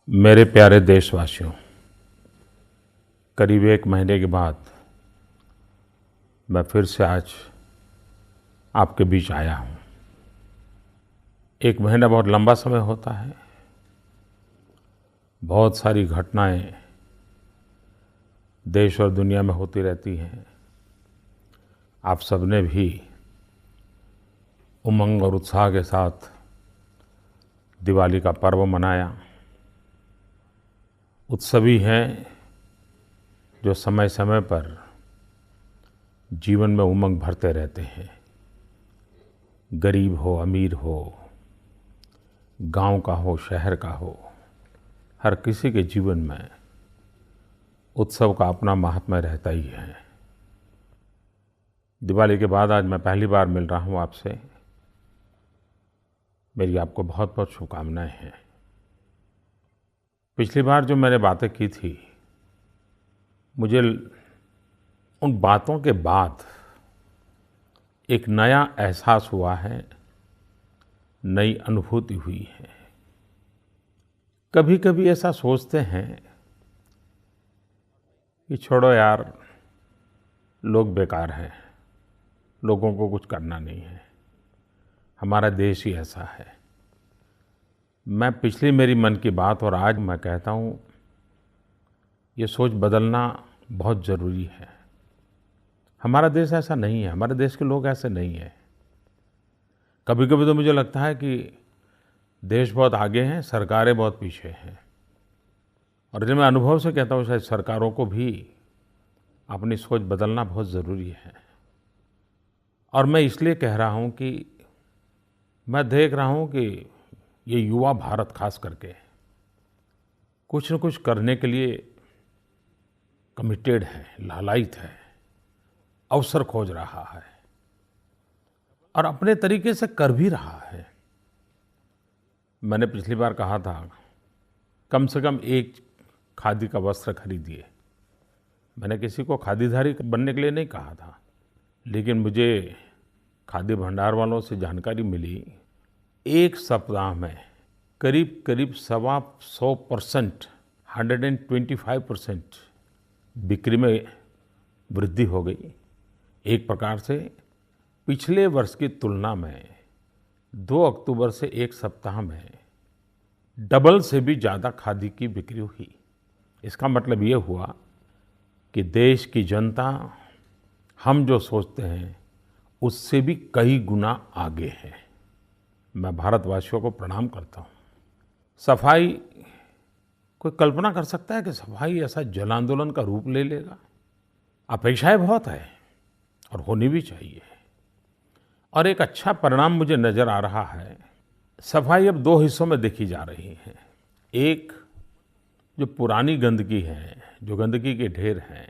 मेरे प्यारे देशवासियों, करीब 1 महीने के बाद मैं फिर से आज आपके बीच आया हूँ। 1 महीना बहुत लंबा समय होता है। बहुत सारी घटनाएं देश और दुनिया में होती रहती हैं। आप सबने भी उमंग और उत्साह के साथ दिवाली का पर्व मनाया। उत्सवी हैं जो समय समय पर जीवन में उमंग भरते रहते हैं। गरीब हो, अमीर हो, गांव का हो, शहर का हो, हर किसी के जीवन में उत्सव का अपना महात्म्य रहता ही है। दिवाली के बाद आज मैं पहली बार मिल रहा हूं आपसे। मेरी आपको बहुत बहुत शुभकामनाएं हैं। पिछली बार जो मैंने बातें की थी, मुझे उन बातों के बाद एक नया एहसास हुआ है, नई अनुभूति हुई है। कभी कभी ऐसा सोचते हैं कि छोड़ो यार, लोग बेकार हैं, लोगों को कुछ करना नहीं है, हमारा देश ही ऐसा है। मैं पिछली मेरी मन की बात और आज मैं कहता हूँ, ये सोच बदलना बहुत ज़रूरी है। हमारा देश ऐसा नहीं है, हमारे देश के लोग ऐसे नहीं हैं। कभी कभी तो मुझे लगता है कि देश बहुत आगे हैं, सरकारें बहुत पीछे हैं। और जब मैं अनुभव से कहता हूँ, शायद सरकारों को भी अपनी सोच बदलना बहुत ज़रूरी है। और मैं इसलिए कह रहा हूँ कि मैं देख रहा हूँ कि ये युवा भारत खास करके कुछ न कुछ करने के लिए कमिटेड है, लालायित है, अवसर खोज रहा है और अपने तरीके से कर भी रहा है। मैंने पिछली बार कहा था, कम से कम एक खादी का वस्त्र खरीदिए। मैंने किसी को खादीधारी बनने के लिए नहीं कहा था, लेकिन मुझे खादी भंडार वालों से जानकारी मिली, 1 सप्ताह में करीब करीब 125%, 125% बिक्री में वृद्धि हो गई। एक प्रकार से पिछले वर्ष की तुलना में 2 अक्टूबर से 1 सप्ताह में डबल से भी ज़्यादा खादी की बिक्री हुई। इसका मतलब ये हुआ कि देश की जनता हम जो सोचते हैं उससे भी कई गुना आगे है। मैं भारतवासियों को प्रणाम करता हूँ। सफाई, कोई कल्पना कर सकता है कि सफाई ऐसा जन आंदोलन का रूप ले लेगा? अपेक्षाएं बहुत है और होनी भी चाहिए। और एक अच्छा परिणाम मुझे नज़र आ रहा है। सफाई अब 2 हिस्सों में देखी जा रही है। एक, जो पुरानी गंदगी है, जो गंदगी के ढेर हैं,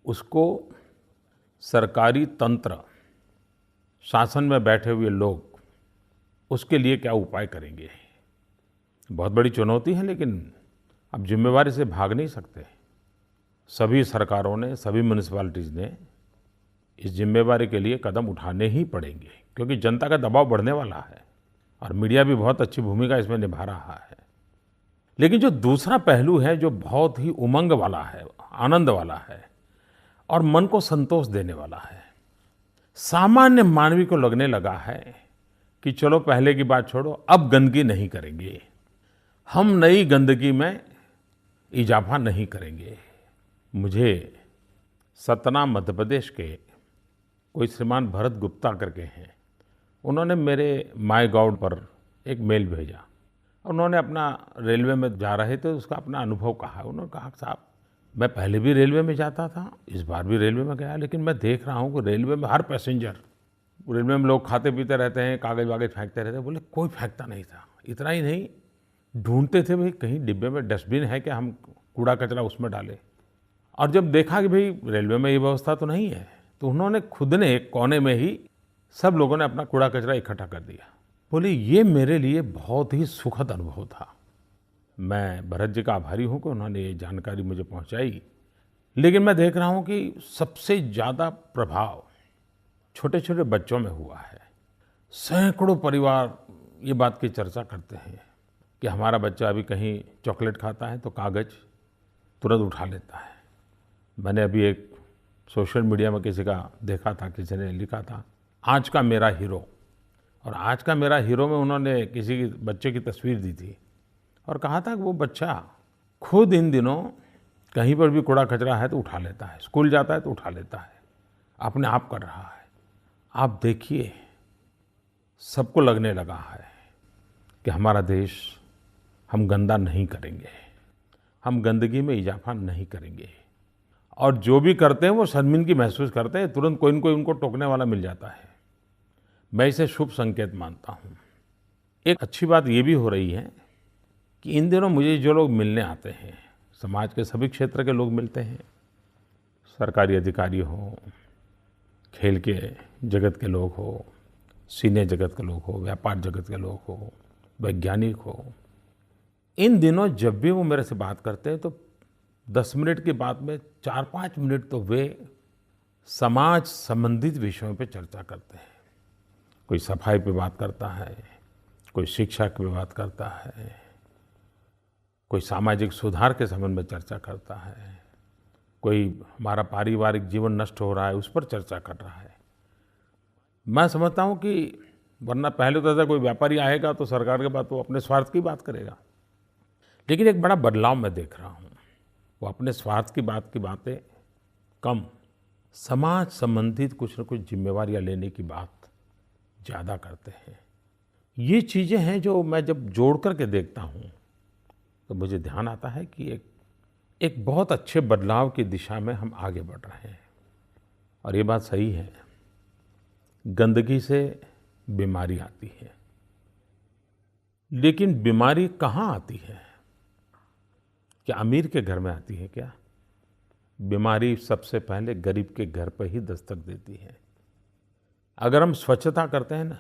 उसको सरकारी तंत्र, शासन में बैठे हुए लोग उसके लिए क्या उपाय करेंगे। बहुत बड़ी चुनौती है, लेकिन अब जिम्मेवारी से भाग नहीं सकते। सभी सरकारों ने, सभी म्यूनिसिपैलिटीज़ ने इस जिम्मेवारी के लिए कदम उठाने ही पड़ेंगे, क्योंकि जनता का दबाव बढ़ने वाला है और मीडिया भी बहुत अच्छी भूमिका इसमें निभा रहा है। लेकिन जो दूसरा पहलू है, जो बहुत ही उमंग वाला है, आनंद वाला है और मन को संतोष देने वाला है, सामान्य मानवी को लगने लगा है कि चलो पहले की बात छोड़ो, अब गंदगी नहीं करेंगे, हम नई गंदगी में इजाफा नहीं करेंगे। मुझे सतना मध्य प्रदेश के कोई श्रीमान भरत गुप्ता करके हैं, उन्होंने मेरे माईगॉव पर एक मेल भेजा। उन्होंने अपना रेलवे में जा रहे थे, उसका अपना अनुभव कहा। उन्होंने कहा, साहब मैं पहले भी रेलवे में जाता था, इस बार भी रेलवे में गया, लेकिन मैं देख रहा हूँ कि रेलवे में हर पैसेंजर, रेलवे में लोग खाते पीते रहते हैं, कागज़ वागज फेंकते रहते हैं। बोले कोई फेंकता नहीं था। इतना ही नहीं, ढूंढते थे भाई कहीं डिब्बे में डस्टबिन है कि हम कूड़ा कचरा उसमें डालें। और जब देखा कि भाई रेलवे में ये व्यवस्था तो नहीं है, तो उन्होंने खुद ने एक कोने में ही सब लोगों ने अपना कूड़ा कचरा इकट्ठा कर दिया। बोले ये मेरे लिए बहुत ही सुखद अनुभव था। मैं भरत जी का आभारी हूँ कि उन्होंने ये जानकारी मुझे पहुँचाई। लेकिन मैं देख रहा हूँ कि सबसे ज़्यादा प्रभाव छोटे छोटे बच्चों में हुआ है। सैकड़ों परिवार ये बात की चर्चा करते हैं कि हमारा बच्चा अभी कहीं चॉकलेट खाता है तो कागज़ तुरंत उठा लेता है। मैंने अभी एक सोशल मीडिया में किसी का देखा था, किसी ने लिखा था आज का मेरा हीरो, और आज का मेरा हीरो में उन्होंने किसी की बच्चे की तस्वीर दी थी और कहा था कि वो बच्चा खुद इन दिनों कहीं पर भी कूड़ा कचरा है तो उठा लेता है, स्कूल जाता है तो उठा लेता है, अपने आप कर रहा है। आप देखिए, सबको लगने लगा है कि हमारा देश, हम गंदा नहीं करेंगे, हम गंदगी में इजाफा नहीं करेंगे, और जो भी करते हैं वो शर्मिंदगी महसूस करते हैं, तुरंत कोई न कोई उनको टोकने वाला मिल जाता है। मैं इसे शुभ संकेत मानता हूँ। एक अच्छी बात ये भी हो रही है कि इन दिनों मुझे जो लोग मिलने आते हैं, समाज के सभी क्षेत्र के लोग मिलते हैं, सरकारी अधिकारी हो, खेल के जगत के लोग हो, सिने जगत के लोग हो, व्यापार जगत के लोग हो, वैज्ञानिक हो, इन दिनों जब भी वो मेरे से बात करते हैं तो 10 मिनट की बात में 4-5 मिनट तो वे समाज संबंधित विषयों पे चर्चा करते हैं। कोई सफाई पे बात करता है, कोई शिक्षा पे बात करता है, कोई सामाजिक सुधार के संबंध में चर्चा करता है, कोई हमारा पारिवारिक जीवन नष्ट हो रहा है उस पर चर्चा कर रहा है। मैं समझता हूँ कि वरना पहले तो ऐसा कोई व्यापारी आएगा तो सरकार के बाद वो अपने स्वार्थ की बात करेगा, लेकिन एक बड़ा बदलाव मैं देख रहा हूँ। वो अपने स्वार्थ की बातें कम, समाज संबंधित कुछ न कुछ जिम्मेवारियाँ लेने की बात ज़्यादा करते हैं। ये चीज़ें हैं जो मैं जब जोड़ करके देखता हूँ तो मुझे ध्यान आता है कि एक बहुत अच्छे बदलाव की दिशा में हम आगे बढ़ रहे हैं। और ये बात सही है, गंदगी से बीमारी आती है, लेकिन बीमारी कहाँ आती है? क्या अमीर के घर में आती है क्या? बीमारी सबसे पहले गरीब के घर पर ही दस्तक देती है। अगर हम स्वच्छता करते हैं ना,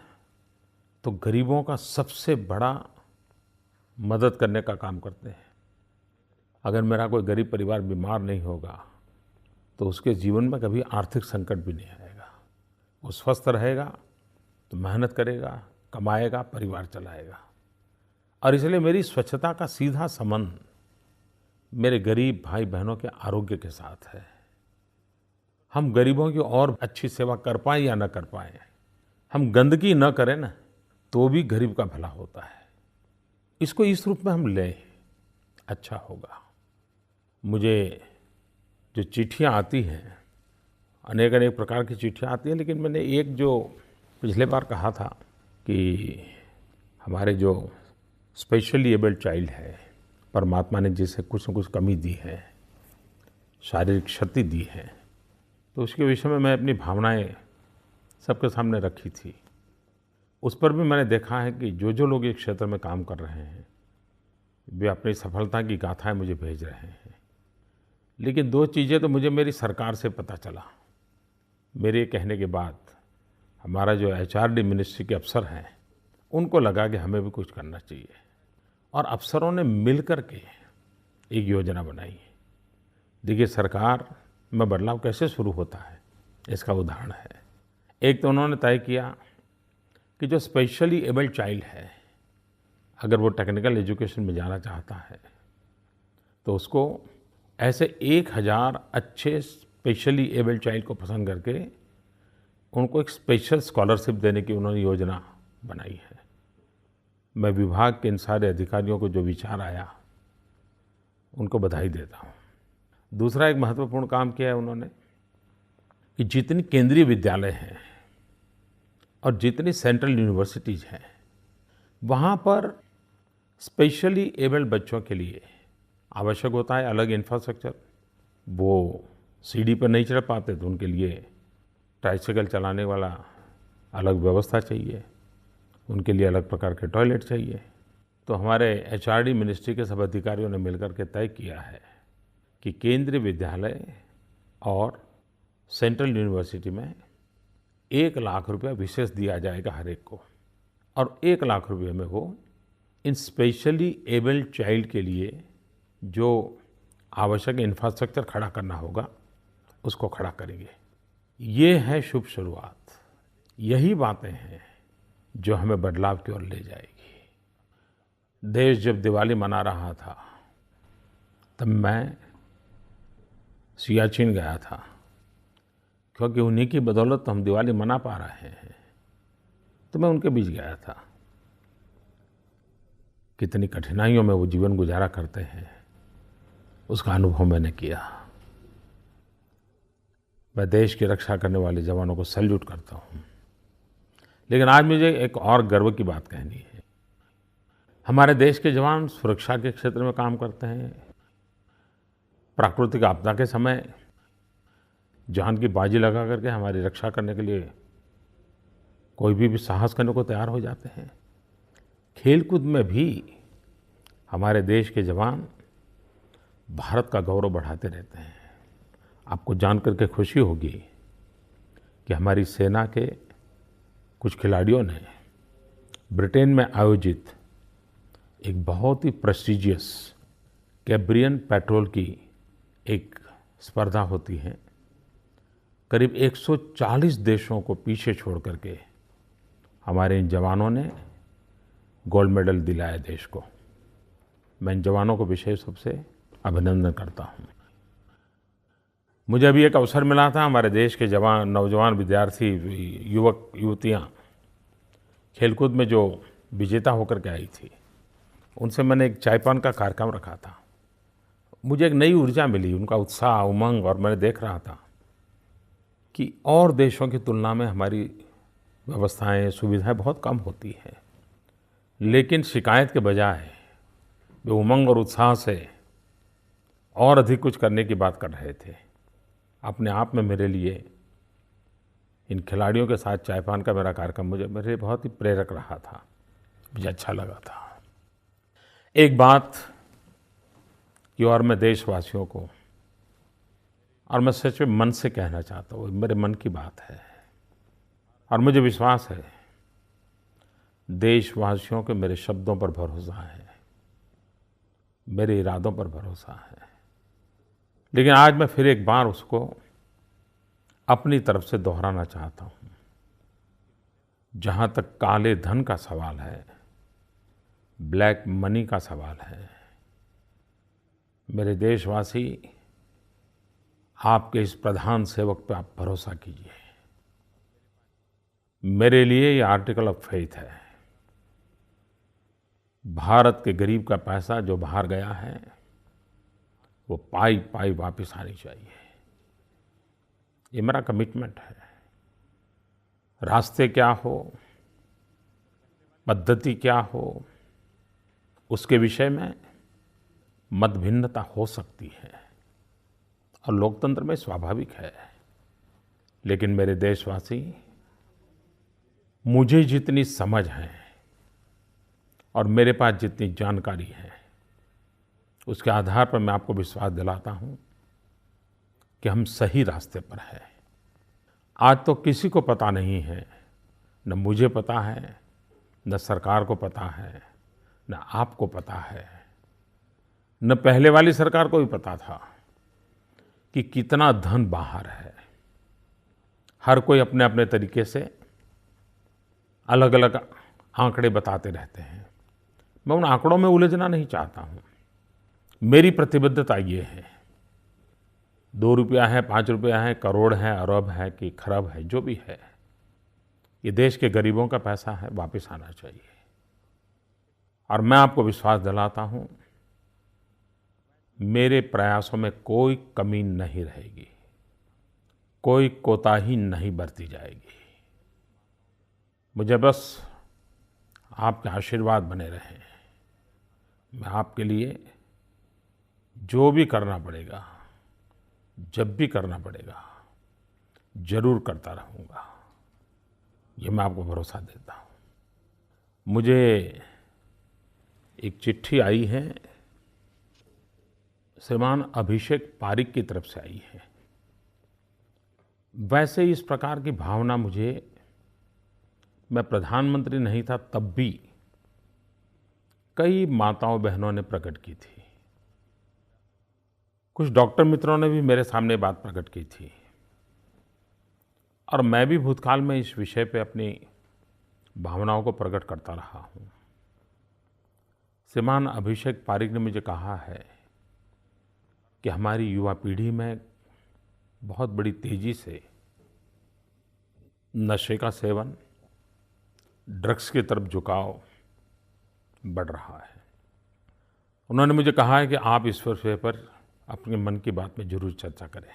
तो गरीबों का सबसे बड़ा मदद करने का काम करते हैं। अगर मेरा कोई गरीब परिवार बीमार नहीं होगा तो उसके जीवन में कभी आर्थिक संकट भी नहीं आएगा। वो स्वस्थ रहेगा तो मेहनत करेगा, कमाएगा, परिवार चलाएगा। और इसलिए मेरी स्वच्छता का सीधा संबंध मेरे गरीब भाई बहनों के आरोग्य के साथ है। हम गरीबों की और अच्छी सेवा कर पाएं या न कर पाएं, हम गंदगी न करें ना तो भी गरीब का भला होता है। इसको इस रूप में हम लें, अच्छा होगा। मुझे जो चिट्ठियाँ आती हैं, अनेक अनेक प्रकार की चिट्ठियाँ आती हैं, लेकिन मैंने एक जो पिछले बार कहा था कि हमारे जो स्पेशली एबल्ड चाइल्ड है, परमात्मा ने जिसे कुछ न कुछ कमी दी है, शारीरिक क्षति दी है, तो उसके विषय में मैं अपनी भावनाएं सबके सामने रखी थी। उस पर भी मैंने देखा है कि जो लोग इस क्षेत्र में काम कर रहे हैं वे अपनी सफलता की गाथाएं मुझे भेज रहे हैं। लेकिन दो चीज़ें तो मुझे मेरी सरकार से पता चला। मेरे कहने के बाद हमारा जो एचआरडी मिनिस्ट्री के अफसर हैं उनको लगा कि हमें भी कुछ करना चाहिए, और अफसरों ने मिल कर के एक योजना बनाई। देखिए, सरकार में बदलाव कैसे शुरू होता है इसका उदाहरण है। एक तो उन्होंने तय किया कि जो स्पेशली एबल्ड चाइल्ड है, अगर वो टेक्निकल एजुकेशन में जाना चाहता है तो उसको ऐसे 1000 अच्छे स्पेशली एबल्ड चाइल्ड को पसंद करके उनको एक स्पेशल स्कॉलरशिप देने की उन्होंने योजना बनाई है। मैं विभाग के इन सारे अधिकारियों को जो विचार आया उनको बधाई देता हूँ। दूसरा एक महत्वपूर्ण काम किया है उन्होंने कि जितनी केंद्रीय विद्यालय हैं और जितनी सेंट्रल यूनिवर्सिटीज़ हैं, वहाँ पर स्पेशली एबल्ड बच्चों के लिए आवश्यक होता है अलग इंफ्रास्ट्रक्चर। वो सीढ़ी पर नहीं चढ़ पाते तो उनके लिए ट्राइसाइकिल चलाने वाला अलग व्यवस्था चाहिए, उनके लिए अलग प्रकार के टॉयलेट चाहिए। तो हमारे एचआरडी मिनिस्ट्री के सब अधिकारियों ने मिलकर के तय किया है कि केंद्रीय विद्यालय और सेंट्रल यूनिवर्सिटी में 1 लाख रुपया विशेष दिया जाएगा हर एक को, और 1 लाख रुपये में वो इन स्पेशली एबल्ड चाइल्ड के लिए जो आवश्यक इंफ्रास्ट्रक्चर खड़ा करना होगा उसको खड़ा करेंगे। ये है शुभ शुरुआत। यही बातें हैं जो हमें बदलाव की ओर ले जाएगी। देश जब दिवाली मना रहा था तब मैं सियाचिन गया था, क्योंकि उन्हीं की बदौलत तो हम दिवाली मना पा रहे हैं। तो मैं उनके बीच गया था। कितनी कठिनाइयों में वो जीवन गुजारा करते हैं, उसका अनुभव मैंने किया। मैं देश की रक्षा करने वाले जवानों को सैल्यूट करता हूँ। लेकिन आज मुझे एक और गर्व की बात कहनी है। हमारे देश के जवान सुरक्षा के क्षेत्र में काम करते हैं। प्राकृतिक आपदा के समय जान की बाजी लगा करके हमारी रक्षा करने के लिए कोई भी साहस करने को तैयार हो जाते हैं। खेलकूद में भी हमारे देश के जवान भारत का गौरव बढ़ाते रहते हैं। आपको जान करके खुशी होगी कि हमारी सेना के कुछ खिलाड़ियों ने ब्रिटेन में आयोजित एक बहुत ही प्रेस्टिजियस कैब्रियन पेट्रोल की एक स्पर्धा होती है, करीब 140 देशों को पीछे छोड़ करके हमारे इन जवानों ने गोल्ड मेडल दिलाया देश को। मैं इन जवानों को विशेष रूप से अभिनंदन करता हूँ। मुझे अभी एक अवसर मिला था, हमारे देश के जवान, नौजवान विद्यार्थी, युवक युवतियाँ खेलकूद में जो विजेता होकर के आई थी, उनसे मैंने एक चायपान का कार्यक्रम रखा था। मुझे एक नई ऊर्जा मिली, उनका उत्साह, उमंग, और मैंने देख रहा था कि और देशों की तुलना में हमारी व्यवस्थाएं, सुविधाएं बहुत कम होती हैं, लेकिन शिकायत के बजाय वे उमंग और उत्साह से और अधिक कुछ करने की बात कर रहे थे। अपने आप में मेरे लिए इन खिलाड़ियों के साथ चायपान का मेरा कार्यक्रम मेरे बहुत ही प्रेरक रहा था। मुझे अच्छा लगा था। एक बात कि और मैं देशवासियों को, और मैं सच में मन से कहना चाहता हूँ, मेरे मन की बात है और मुझे विश्वास है देशवासियों के मेरे शब्दों पर भरोसा है, मेरे इरादों पर भरोसा है। लेकिन आज मैं फिर एक बार उसको अपनी तरफ से दोहराना चाहता हूँ। जहाँ तक काले धन का सवाल है, ब्लैक मनी का सवाल है, मेरे देशवासी, आपके इस प्रधान सेवक पे आप भरोसा कीजिए। मेरे लिए ये आर्टिकल ऑफ फेथ है। भारत के गरीब का पैसा जो बाहर गया है, वो पाई पाई वापस आनी चाहिए। ये मेरा कमिटमेंट है। रास्ते क्या हो, पद्धति क्या हो, उसके विषय में मतभिन्नता हो सकती है और लोकतंत्र में स्वाभाविक है। लेकिन मेरे देशवासी, मुझे जितनी समझ है और मेरे पास जितनी जानकारी है, उसके आधार पर मैं आपको विश्वास दिलाता हूँ कि हम सही रास्ते पर हैं। आज तो किसी को पता नहीं है, न मुझे पता है, न सरकार को पता है, न आपको पता है, न पहले वाली सरकार को भी पता था कि कितना धन बाहर है। हर कोई अपने अपने तरीके से अलग अलग आंकड़े बताते रहते हैं। मैं उन आंकड़ों में उलझना नहीं चाहता हूँ। मेरी प्रतिबद्धता ये है, 2 रुपया है, 5 रुपया है, करोड़ है, अरब है कि खरब है, जो भी है, ये देश के गरीबों का पैसा है, वापस आना चाहिए। और मैं आपको विश्वास दिलाता हूँ, मेरे प्रयासों में कोई कमी नहीं रहेगी, कोई कोताही नहीं बरती जाएगी। मुझे बस आपके आशीर्वाद बने रहें। मैं आपके लिए जो भी करना पड़ेगा, जब भी करना पड़ेगा, जरूर करता रहूँगा। ये मैं आपको भरोसा देता हूँ। मुझे एक चिट्ठी आई है, श्रीमान अभिषेक पारिक की तरफ से आई है। वैसे इस प्रकार की भावना मुझे, मैं प्रधानमंत्री नहीं था तब भी कई माताओं बहनों ने प्रकट की थी। कुछ डॉक्टर मित्रों ने भी मेरे सामने बात प्रकट की थी और मैं भी भूतकाल में इस विषय पे अपनी भावनाओं को प्रकट करता रहा हूँ। श्रीमान अभिषेक पारिक ने मुझे कहा है कि हमारी युवा पीढ़ी में बहुत बड़ी तेज़ी से नशे का सेवन, ड्रग्स की तरफ झुकाव बढ़ रहा है। उन्होंने मुझे कहा है कि आप इस विषय पर अपने मन की बात में ज़रूर चर्चा करें।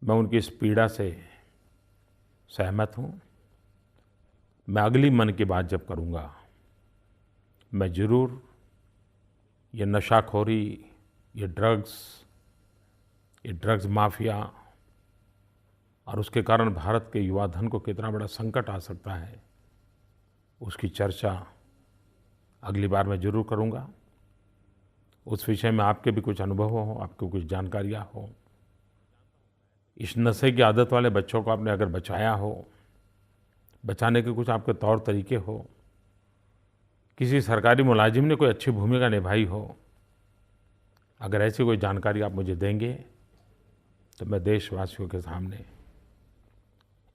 मैं उनकी इस पीड़ा से सहमत हूँ। मैं अगली मन की बात जब करूँगा, मैं ज़रूर ये नशाखोरी, ये ड्रग्स माफिया और उसके कारण भारत के युवा धन को कितना बड़ा संकट आ सकता है, उसकी चर्चा अगली बार मैं ज़रूर करूँगा। उस विषय में आपके भी कुछ अनुभव हो, आपको कुछ जानकारियाँ हो, इस नशे की आदत वाले बच्चों को आपने अगर बचाया हो, बचाने के कुछ आपके तौर तरीके हो, किसी सरकारी मुलाजिम ने कोई अच्छी भूमिका निभाई हो, अगर ऐसी कोई जानकारी आप मुझे देंगे तो मैं देशवासियों के सामने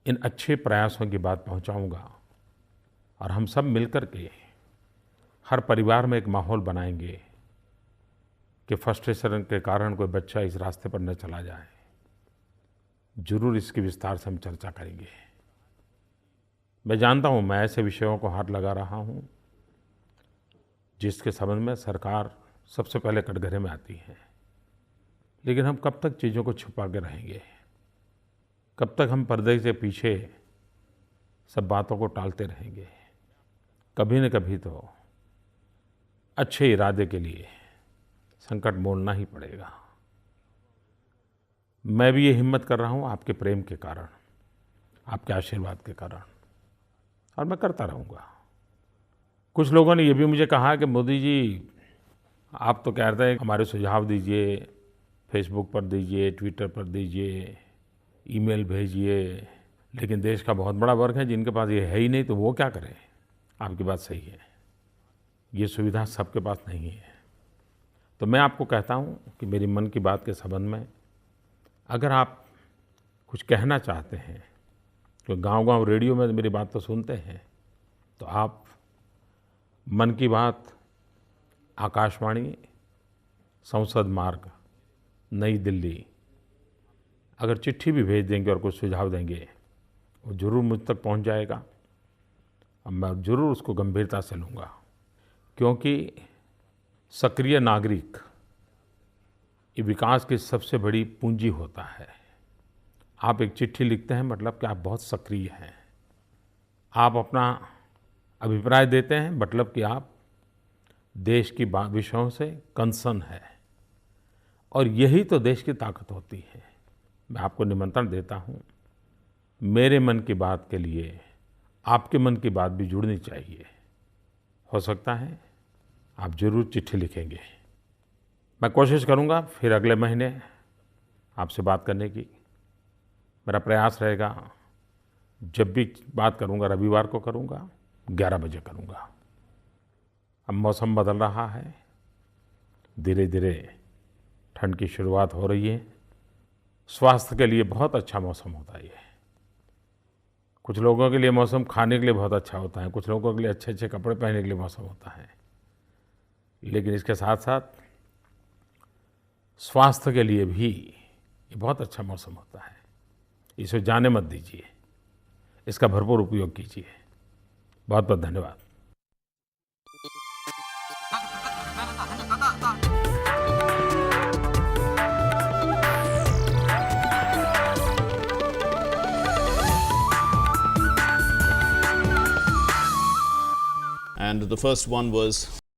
इन अच्छे प्रयासों की बात पहुंचाऊंगा और हम सब मिलकर के हर परिवार में एक माहौल बनाएंगे कि फ्रस्ट्रेशन के कारण कोई बच्चा इस रास्ते पर न चला जाए। ज़रूर इसकी विस्तार से हम चर्चा करेंगे। मैं जानता हूँ मैं ऐसे विषयों को हाथ लगा रहा हूँ जिसके संबंध में सरकार सबसे पहले कटघरे में आती है, लेकिन हम कब तक चीज़ों को छुपा के रहेंगे? कब तक हम पर्दे से पीछे सब बातों को टालते रहेंगे? कभी न कभी तो अच्छे इरादे के लिए संकट मोलना ही पड़ेगा। मैं भी ये हिम्मत कर रहा हूँ आपके प्रेम के कारण, आपके आशीर्वाद के कारण, और मैं करता रहूँगा। कुछ लोगों ने ये भी मुझे कहा कि मोदी जी आप तो कहते हैं हमारे सुझाव दीजिए, फेसबुक पर दीजिए, ट्विटर पर दीजिए, ईमेल भेजिए, लेकिन देश का बहुत बड़ा वर्ग है जिनके पास ये है ही नहीं, तो वो क्या करें? आपकी बात सही है, ये सुविधा सबके पास नहीं है। तो मैं आपको कहता हूँ कि मेरी मन की बात के संबंध में अगर आप कुछ कहना चाहते हैं, तो गांव-गांव रेडियो में मेरी बात तो सुनते हैं, तो आप मन की बात आकाशवाणी, संसद मार्ग, नई दिल्ली, अगर चिट्ठी भी भेज देंगे और कुछ सुझाव देंगे, वो ज़रूर मुझ तक पहुंच जाएगा और मैं ज़रूर उसको गंभीरता से लूँगा, क्योंकि सक्रिय नागरिक ये विकास की सबसे बड़ी पूंजी होता है। आप एक चिट्ठी लिखते हैं मतलब कि आप बहुत सक्रिय हैं। आप अपना अभिप्राय देते हैं मतलब कि आप देश की विषयों से कंसर्न है, और यही तो देश की ताकत होती है। मैं आपको निमंत्रण देता हूँ, मेरे मन की बात के लिए आपके मन की बात भी जुड़नी चाहिए। हो सकता है आप ज़रूर चिट्ठी लिखेंगे। मैं कोशिश करूँगा फिर अगले महीने आपसे बात करने की। मेरा प्रयास रहेगा जब भी बात करूँगा रविवार को करूँगा, 11 बजे करूँगा। अब मौसम बदल रहा है, धीरे धीरे ठंड की शुरुआत हो रही है। स्वास्थ्य के लिए बहुत अच्छा मौसम होता है ये। कुछ लोगों के लिए मौसम खाने के लिए बहुत अच्छा होता है, कुछ लोगों के लिए अच्छे अच्छे कपड़े पहनने के लिए मौसम होता है, लेकिन इसके साथ साथ स्वास्थ्य के लिए भी ये बहुत अच्छा मौसम होता है। इसे जाने मत दीजिए, इसका भरपूर उपयोग कीजिए। बहुत बहुत धन्यवाद। And the first one was